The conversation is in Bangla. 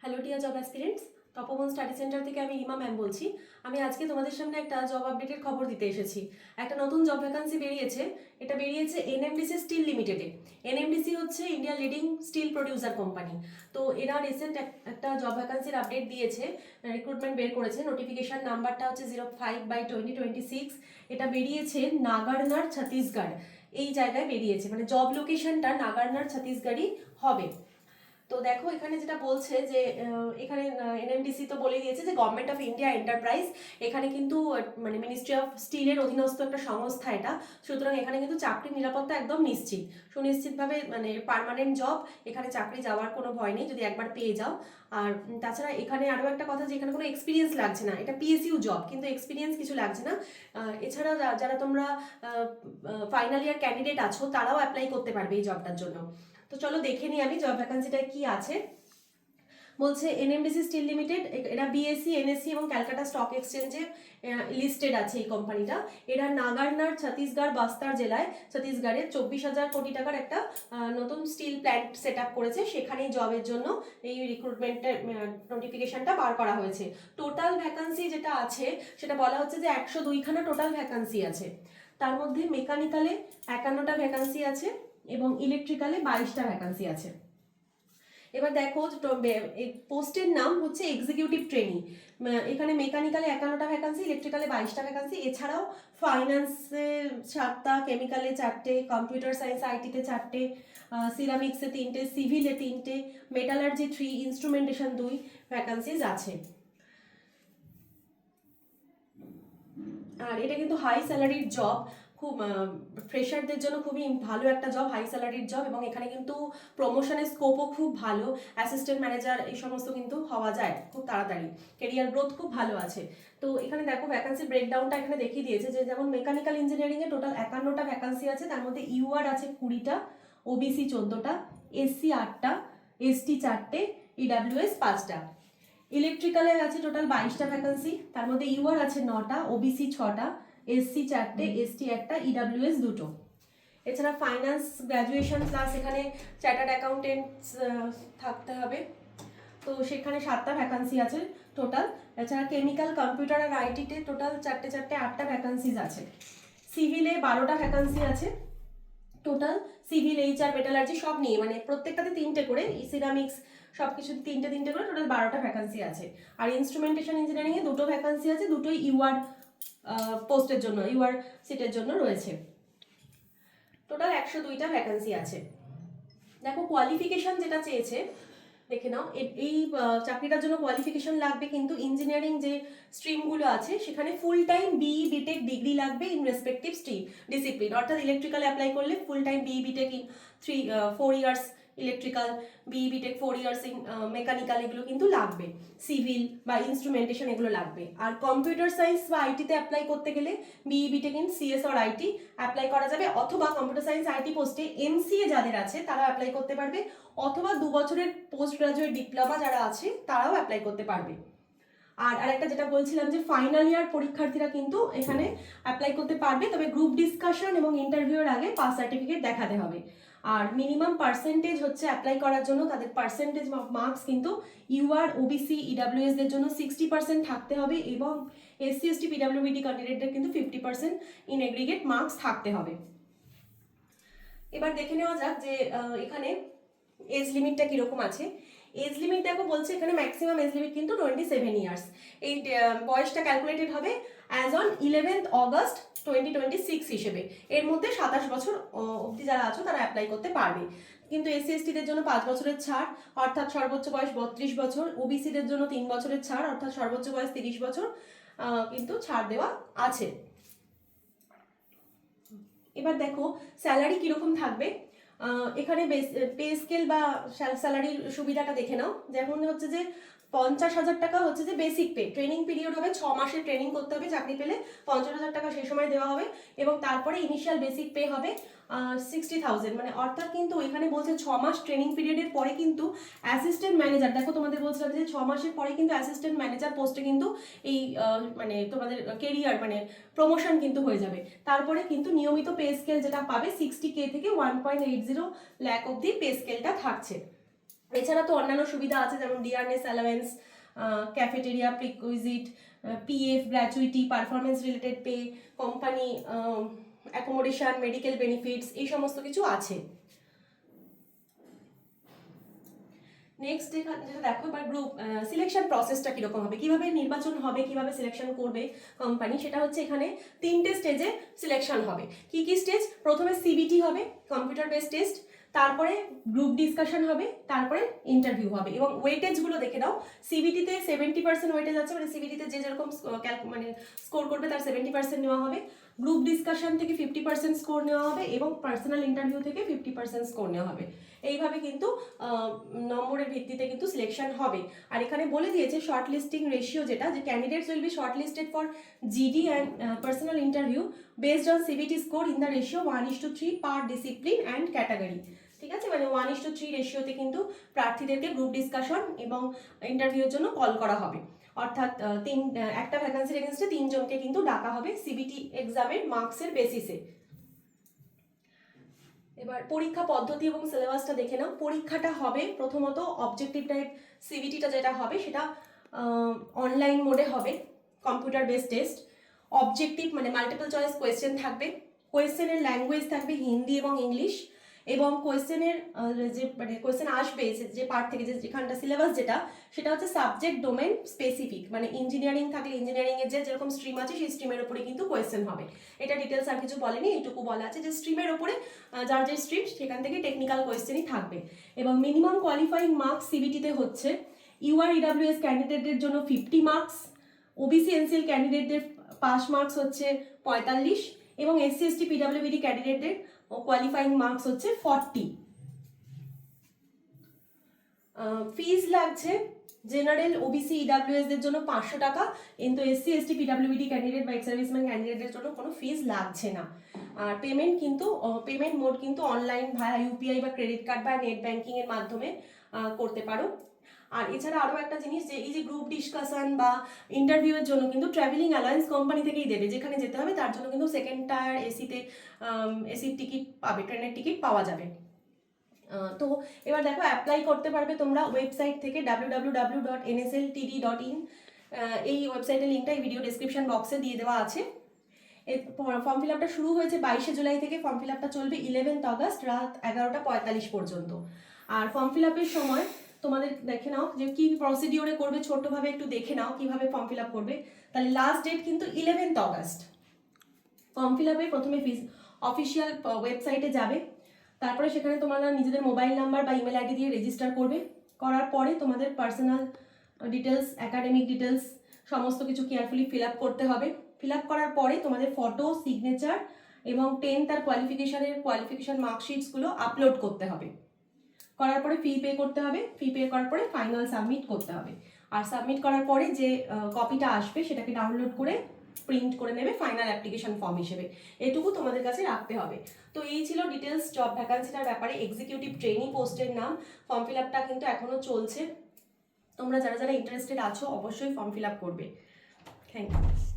হ্যালো ডিয়ার জব অ্যাসপিরেন্টস, তপবন স্টাডি সেন্টার থেকে আমি রিমা ম্যাম বলছি। আমি আজকে তোমাদের সামনে একটা জব আপডেটের খবর দিতে এসেছি। একটা নতুন জব ভ্যাকান্সি বেরিয়েছে। এটা বেরিয়েছে এনএমডিসি স্টিল লিমিটেডে। এনএমডিসি হচ্ছে India leading steel producer company. তো এরা রিসেন্ট একটা জব ভ্যাকান্সির আপডেট দিয়েছে, রিক্রুটমেন্ট বের করেছে। নোটিফিকেশন নাম্বারটা হচ্ছে 05/2026। এটা বেরিয়েছে নাগারনার ছত্তিশগড়, এই জায়গায় বেরিয়েছে। মানে জব লোকেশনটা নাগারনার ছত্তিশগড়ই হবে। তো দেখো এখানে যেটা বলছে যে এখানে এনএমডিসি তো বলে দিয়েছে যে গভর্নমেন্ট অফ ইন্ডিয়া এন্টারপ্রাইজ। এখানে কিন্তু মানে মিনিস্ট্রি অফ স্টিলের অধীনস্থ একটা সংস্থা এটা। সুতরাং এখানে কিন্তু চাকরির নিরাপত্তা একদম নিশ্চিত, সুনিশ্চিতভাবে মানে পার্মানেন্ট জব। এখানে চাকরি যাওয়ার কোনো ভয় নেই যদি একবার পেয়ে যাও। আর তাছাড়া এখানে আরও একটা কথা যে এখানে কোনো এক্সপিরিয়েন্স লাগছে না। এটা পিএসইউ জব, কিন্তু এক্সপিরিয়েন্স কিছু লাগছে না। এছাড়া যারা তোমরা ফাইনাল ইয়ার ক্যান্ডিডেট আছো তারাও অ্যাপ্লাই করতে পারবে এই জবটার জন্য। তো চলো দেখে নিই আমি জব ভ্যাকান্সিটা কি আছে। বলছে এনএমডিসি স্টিল লিমিটেড, এরা বিএসসি, এনএসসি এবং ক্যালকাটা স্টক এক্সচেঞ্জে লিস্টেড আছে এই কোম্পানিটা। এরা নাগারনার ছত্তিশগড় বাস্তার জেলায়, ছত্তিশগড়ে 24,000 কোটি টাকার একটা নতুন স্টিল প্ল্যান্ট সেট আপ করেছে। সেখানেই জবের জন্য এই রিক্রুটমেন্টের নোটিফিকেশনটা বার করা হয়েছে। টোটাল ভ্যাকান্সি যেটা আছে সেটা বলা হচ্ছে যে 102খানা টোটাল ভ্যাকান্সি আছে। তার মধ্যে মেকানিক্যালে 51টা ভ্যাকান্সি আছে এবং ইলেকট্রিক্যালে 22টা ভ্যাকান্সি আছে। এবার দেখো পোস্টের নাম হচ্ছে এক্সিকিউটিভ ট্রেনি। এখানে মেকানিক্যালে 51টা ভ্যাকান্সি, ইলেকট্রিক্যালে 22টা ভ্যাকান্সি। এছাড়াও ফাইন্যান্সে 7টা, কেমিক্যালে 4টে, কম্পিউটার সায়েন্স আইটিতে 4টে, সিরামিক্সে 3টে, সিভিলে 3টে, মেটালার্জি 3, ইনস্ট্রুমেন্টেশন 2 ভ্যাকান্সিজ আছে। আর এটা কিন্তু হাই স্যালারির জব, খুব ফ্রেশারদের জন্য খুবই ভালো একটা জব, হাই স্যালারির জব। এবং এখানে কিন্তু প্রমোশনের স্কোপও খুব ভালো। অ্যাসিস্ট্যান্ট ম্যানেজার এই সমস্ত কিন্তু হওয়া যায় খুব তাড়াতাড়ি, কেরিয়ার গ্রোথ খুব ভালো আছে। তো এখানে দেখো ভ্যাকান্সি ব্রেকডাউনটা এখানে দেখিয়ে দিয়েছে যে যেমন মেকানিক্যাল ইঞ্জিনিয়ারিংয়ে টোটাল 51টা ভ্যাকান্সি আছে, তার মধ্যে ইউআর আছে 20টা, ওবিসি 14টা, এসসি 8টা, এসটি 4টে, ইডাব্লিউএস 5টা। ইলেকট্রিক্যালে আছে টোটাল 22টা ভ্যাকান্সি, তার মধ্যে ইউআর আছে 9টা, ওবিসি 6টা, এসসি 4টে, এসটি 1টা, ইডাব্লিউএস 2টো। এছাড়া ফাইন্যান্স গ্র্যাজুয়েশন প্লাস এখানে চার্টার্ড অ্যাকাউন্টেন্টস থাকতে হবে। তো সেখানে 7টা ভ্যাকান্সি আছে টোটাল। এছাড়া কেমিক্যাল, কম্পিউটার আর আইটিতে টোটাল 4টে 8টা ভ্যাকান্সিজ আছে। সিভিলে 12টা ভ্যাকান্সি আছে টোটাল। সিভিল, এইচআর, মেটালার্জি সব নিয়ে, মানে প্রত্যেকটাতে 3টে করে, সিরামিক্স সব কিছু 3টে করে টোটাল 12টা ভ্যাকান্সি আছে। আর ইনস্ট্রুমেন্টেশন ইঞ্জিনিয়ারিংয়ে 2টো ভ্যাকান্সি আছে, দুটোই ইউআর পোস্টের জন্য, ইউআর সিটের জন্য রয়েছে। টোটাল 102টা ভ্যাকান্সি আছে। দেখো কোয়ালিফিকেশন যেটা চেয়েছে দেখে নাও। এই চাকরিটার জন্য কোয়ালিফিকেশন লাগবে কিন্তু ইঞ্জিনিয়ারিং যে স্ট্রিমগুলো আছে সেখানে full time BE BTech degree লাগবে ইন রেসপেক্টিভ স্ট্রিম ডিসিপ্লিন। অর্থাৎ ইলেকট্রিক্যাল অ্যাপ্লাই করলে full time BE BTech in 4 years electrical, BE BTech 4 years in mechanical, এগুলো কিন্তু লাগবে। সিভিল বা ইনস্ট্রুমেন্টেশন এগুলো লাগবে। আর কম্পিউটার সায়েন্স বা আইটিতে অ্যাপ্লাই করতে গেলে BE BTech in CS or IT apply করা যাবে, অথবা কম্পিউটার সায়েন্স আইটি পোস্টে এমসিএ যাদের আছে তারা অ্যাপ্লাই করতে পারবে, অথবা 2 বছরের পোস্ট গ্রাজুয়েট ডিপ্লোমা যারা আছে তারাও অ্যাপ্লাই করতে পারবে। আর আরেকটা যেটা বলছিলাম যে ফাইনাল ইয়ার পরীক্ষার্থীরা কিন্তু এখানে অ্যাপ্লাই করতে পারবে, তবে গ্রুপ ডিসকাশন এবং ইন্টারভিউর আগে পাস সার্টিফিকেট দেখাতে হবে। আর মিনিমাম পার্সেন্টেজ হচ্ছে অ্যাপ্লাই করার জন্য, তাদের পার্সেন্টেজ মার্কস কিন্তু ইউআর, ওবিসি, ইডাব্লিউএস দের জন্য 60% থাকতে হবে এবং এসসি এসটি পিডাব্লিউবিডি ক্যান্ডিডেটদের কিন্তু 50% ইন এগ্রিগেট মার্কস থাকতে হবে। এবার দেখে নেওয়া যাক যে এখানে এজ লিমিটটা কীরকম আছে। এজ লিমিট দেখো বলছে এখানে ম্যাক্সিমাম এজ লিমিট কিন্তু 27 ইয়ার্স। এই বয়সটা ক্যালকুলেটেড হবে অ্যাজ অন 11th অগস্ট 2026 হিসেবে। এর মধ্যে 27 বছর অবধি যারা আছো তারা অ্যাপ্লাই করতে পারবে। কিন্তু এসসি এসটিদের জন্য 5 বছরের ছাড়, অর্থাৎ সর্বোচ্চ বয়স 32 বছর। ওবিসিদের জন্য 3 বছরের ছাড়, অর্থাৎ সর্বোচ্চ বয়স 30 বছর কিন্তু ছাড় দেওয়া আছে। এবার দেখো স্যালারি কীরকম থাকবে। এখানে পে স্কেল বা স্যালারির সুবিধাটা দেখে নাও। যেমন হচ্ছে যে 50,000 টাকা হচ্ছে যে বেসিক পে, ট্রেনিং পিরিয়ড হবে 6 মাসের ট্রেনিং করতে হবে, চাকরি পেলে 50,000 টাকা সেই সময় দেওয়া হবে। এবং তারপরে ইনিশিয়াল বেসিক পে হবে 60,000, মানে অর্থাৎ কিন্তু এখানে বলছে 6 মাস ট্রেনিং পিরিয়ডের পরে কিন্তু অ্যাসিস্ট্যান্ট ম্যানেজার, দেখো তোমাদের বলছিলাম যে 6 মাসের পরে কিন্তু অ্যাসিস্ট্যান্ট ম্যানেজার পোস্টে কিন্তু এই মানে তোমাদের কেরিয়ার মানে প্রমোশন কিন্তু হয়ে যাবে। তারপরে কিন্তু নিয়মিত পে স্কেল যেটা পাবে 60K থেকে 1.80 লাখ অবধি পে স্কেলটা থাকছে। এছাড়া তো অন্যান্য সুবিধা আছে, যেমন DRS allowance, cafeteria, perquisite, PF, gratuity, performance related pay, company accommodation, medical benefits, এই সমস্ত কিছু আছে। নেক্সট যেটা দেখো এবার গ্রুপ সিলেকশন প্রসেসটা কীরকম হবে, কীভাবে নির্বাচন হবে, কীভাবে সিলেকশন করবে কোম্পানি, সেটা হচ্ছে এখানে 3টে স্টেজে সিলেকশন হবে। কি কি স্টেজ? প্রথমে সিবিটি হবে, কম্পিউটার বেস টেস্ট, তারপরে গ্রুপ ডিসকাশন হবে, তারপরে ইন্টারভিউ হবে। এবং ওয়েটেজগুলো দেখে নাও, সিবিটিতে 70% ওয়েটেজ আছে, মানে সিবিটিতে যে যেরকম মানে স্কোর করবে তার 70% নেওয়া হবে, গ্রুপ ডিসকাশন থেকে 50% স্কোর নেওয়া হবে, এবং পার্সোনাল ইন্টারভিউ থেকে 50% স্কোর নেওয়া হবে। এইভাবে কিন্তু নম্বরের ভিত্তিতে কিন্তু সিলেকশন হবে। আর এখানে বলে দিয়েছে শর্ট লিস্টিং রেশিও, যেটা যে candidates will be short listed for GD and personal interview based on CBT score in the ratio 1:3 per discipline and category. ঠিক আছে, মানে 1:3 রেশিওতে কিন্তু প্রার্থীদেরকে গ্রুপ ডিসকাশন এবং ইন্টারভিউর জন্য কল করা হবে। অর্থাৎ একটা ভ্যাকান্সির এগেনস্টে 3 জনকে কিন্তু ডাকা হবে সিবিটি এক্সামের মার্কসের বেসিসে। এবার পরীক্ষা পদ্ধতি এবং সিলেবাসটা দেখে নাও। পরীক্ষাটা হবে প্রথমত অবজেক্টিভ টাইপ সিবিটিটা যেটা হবে সেটা অনলাইন মোডে হবে, কম্পিউটার বেস টেস্ট। অবজেক্টিভ মানে মাল্টিপল চয়েস কোয়েশ্চেন থাকবে, কোয়েশ্চেনের ল্যাঙ্গুয়েজ থাকবে হিন্দি এবং ইংলিশ, এবং কোয়েশ্চেনের যে মানে কোয়েশ্চেন আসবে যে পার্ট থেকে, যেখানটা সিলেবাস যেটা, সেটা হচ্ছে সাবজেক্ট ডোমেন স্পেসিফিক, মানে ইঞ্জিনিয়ারিং থাকলে ইঞ্জিনিয়ারিংয়ের যেরকম স্ট্রিম আছে সেই স্ট্রিমের উপরে কিন্তু কোয়েশ্চেন হবে। এটা ডিটেলস আর কিছু বলেনি, এইটুকু বলা আছে যে স্ট্রিমের উপরে যার যে স্ট্রিম সেখান থেকে টেকনিক্যাল কোয়েশ্চেনই থাকবে। এবং মিনিমাম কোয়ালিফাইং মার্কস সিবিটিতে হচ্ছে ইউআর ইডাব্লিউএস ক্যান্ডিডেটদের জন্য 50 মার্কস, ওবিসি এনসিএল ক্যান্ডিডেটদের পাস মার্কস হচ্ছে 45, এবং এসসি এসটি পিডাব্লিউবিডি ক্যান্ডিডেটদের কোয়ালিফাইং মার্কস হচ্ছে 40। ফিজ লাগছে জেনারেল, ওবিসি, ইডাব্লিউএস দের জন্য 500 টাকা, কিন্তু এসসি এসটি পিডাব্লিউবিডি ক্যান্ডিডেট বা এক্স সার্ভিসম্যান ক্যান্ডিডেটের জন্য কোনো ফিজ লাগছে না। আর পেমেন্ট মোড কিন্তু অনলাইন ভায়া ইউপিআই বা ক্রেডিট কার্ড বা নেট ব্যাংকিং এর মাধ্যমে করতে পারো। আর এছাড়া আরও একটা জিনিস, যে এই যে গ্রুপ ডিসকাশন বা ইন্টারভিউয়ের জন্য কিন্তু ট্রাভেলিং অ্যালায়েন্স কোম্পানি থেকেই দেবে, যেখানে যেতে হবে তার জন্য কিন্তু সেকেন্ড টায়ার এসির টিকিট পাবে, ট্রেনের টিকিট পাওয়া যাবে। তো এবার দেখো অ্যাপ্লাই করতে পারবে তোমরা ওয়েবসাইট থেকে www.nsltd.in, এই ওয়েবসাইটের লিঙ্কটা এই ভিডিও ডেসক্রিপশন বক্সে দিয়ে দেওয়া আছে। ফর্ম ফিল আপটা শুরু হয়েছে 22শে জুলাই থেকে, ফর্ম ফিল আপটা চলবে 11 আগস্ট রাত 11:45 পর্যন্ত। আর ফর্ম ফিল আপের সময় তোমাদের দেখে নাও যে কি প্রসিডিওরে করবে, ছোট্টভাবে একটু দেখে নাও কিভাবে ফর্ম ফিল আপ করবে। তাহলে লাস্ট ডেট কিন্তু 11 আগস্ট। ফর্ম ফিল আপে প্রথমে অফিসিয়াল ওয়েবসাইটে যাবে, তারপরে সেখানে তোমরা নিজেদের মোবাইল নাম্বার বা ইমেল আইডি দিয়ে রেজিস্টার করবে। করার পরে তোমাদের পার্সোনাল ডিটেলস, একাডেমিক ডিটেলস সমস্ত কিছু কেয়ারফুলি ফিল আপ করতে হবে। ফিল আপ করার পরে তোমাদের ফটো, সিগনেচার এবং 10th আর কোয়ালিফিকেশন মার্কশিটসগুলো আপলোড করতে হবে। করার পরে ফি পে করতে হবে, ফি পে করার পরে ফাইনাল সাবমিট করতে হবে। আর সাবমিট করার পরে যে কপিটা আসবে সেটাকে ডাউনলোড করে প্রিন্ট করে নেবে ফাইনাল অ্যাপ্লিকেশন ফর্ম হিসেবে। এটুকু তোমাদের কাছে রাখতে হবে। তো এই ছিল ডিটেলস জব ভ্যাকান্সিটার ব্যাপারে। এক্সিকিউটিভ ট্রেনি পোস্টের নাম। ফর্ম ফিল আপটা কিন্তু এখনও চলছে। তোমরা যারা যারা ইন্টারেস্টেড আছো অবশ্যই ফর্ম ফিল আপ করবে। Thank you.